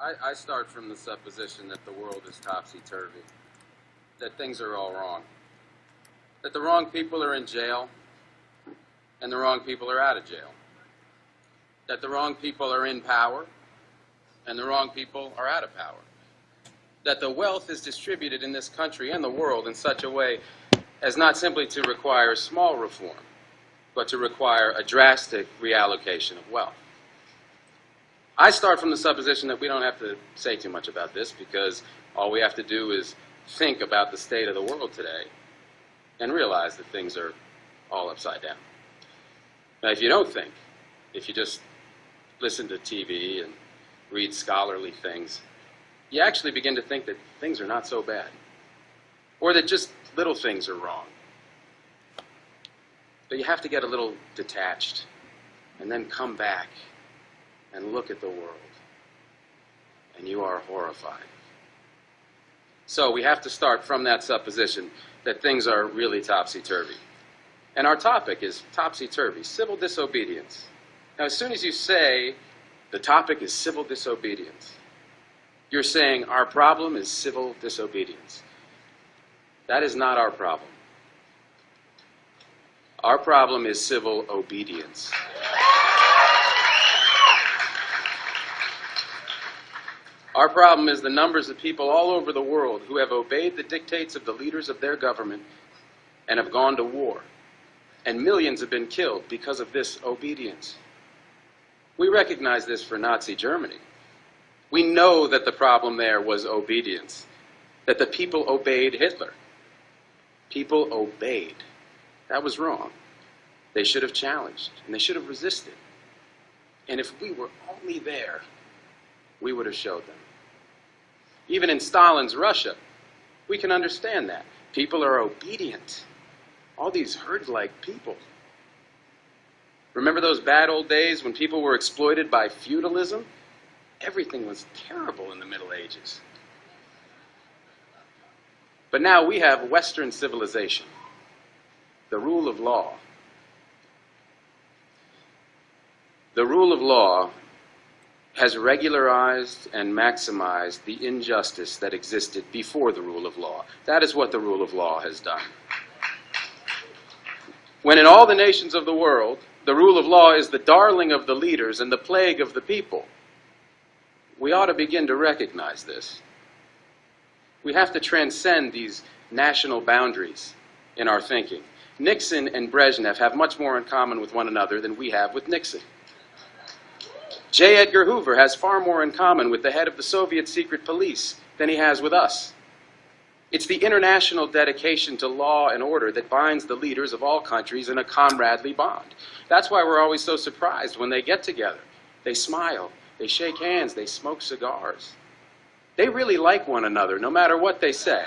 I start from the supposition that the world is topsy-turvy, that things are all wrong, that the wrong people are in jail and the wrong people are out of jail, that the wrong people are in power and the wrong people are out of power, that the wealth is distributed in this country and the world in such a way as not simply to require small reform, but to require a drastic reallocation of wealth. I start from the supposition that we don't have to say too much about this because all we have to do is think about the state of the world today and realize that things are all upside down. Now, if you don't think, if you just listen to TV and read scholarly things, you actually begin to think that things are not so bad, or that just little things are wrong. But you have to get a little detached and then come back and look at the world, and you are horrified. So we have to start from that supposition that things are really topsy-turvy. And our topic is topsy-turvy, civil disobedience. Now, as soon as you say the topic is civil disobedience, you're saying our problem is civil disobedience. That is not our problem. Our problem is civil obedience. Our problem is the numbers of people all over the world who have obeyed the dictates of the leaders of their government and have gone to war. And millions have been killed because of this obedience. We recognize this for Nazi Germany. We know that the problem there was obedience, that the people obeyed Hitler. People obeyed. That was wrong. They should have challenged, and they should have resisted. And if we were only there, we would have showed them. Even in Stalin's Russia, we can understand that. People are obedient. All these herd-like people. Remember those bad old days when people were exploited by feudalism? Everything was terrible in the Middle Ages. But now we have Western civilization, the rule of law. The rule of law has regularized and maximized the injustice that existed before the rule of law. That is what the rule of law has done. When in all the nations of the world, the rule of law is the darling of the leaders and the plague of the people, we ought to begin to recognize this. We have to transcend these national boundaries in our thinking. Nixon and Brezhnev have much more in common with one another than we have with Nixon. J. Edgar Hoover has far more in common with the head of the Soviet secret police than he has with us. It's the international dedication to law and order that binds the leaders of all countries in a comradely bond. That's why we're always so surprised when they get together. They smile, they shake hands, they smoke cigars. They really like one another, no matter what they say.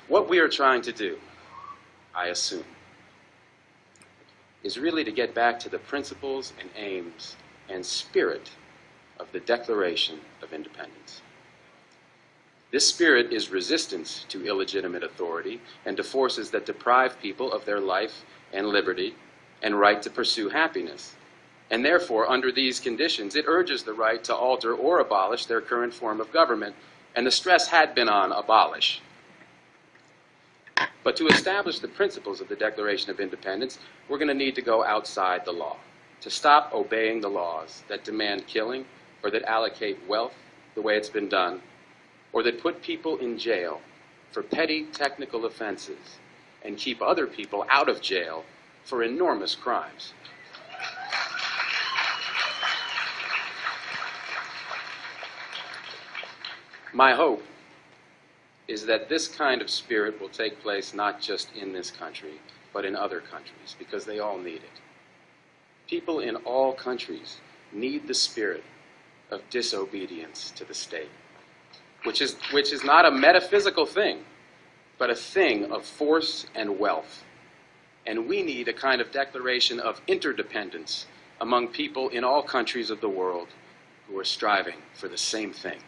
What we are trying to do, I assume, is really to get back to the principles and aims and spirit of the Declaration of Independence. This spirit is resistance to illegitimate authority and to forces that deprive people of their life and liberty and right to pursue happiness. And therefore, under these conditions, it urges the right to alter or abolish their current form of government, and the stress had been on abolish. But to establish the principles of the Declaration of Independence, we're going to need to go outside the law, to stop obeying the laws that demand killing or that allocate wealth the way it's been done, or that put people in jail for petty technical offenses and keep other people out of jail for enormous crimes. My hope is that this kind of spirit will take place not just in this country, but in other countries, because they all need it. People in all countries need the spirit of disobedience to the state, which is not a metaphysical thing, but a thing of force and wealth. And we need a kind of declaration of interdependence among people in all countries of the world who are striving for the same thing.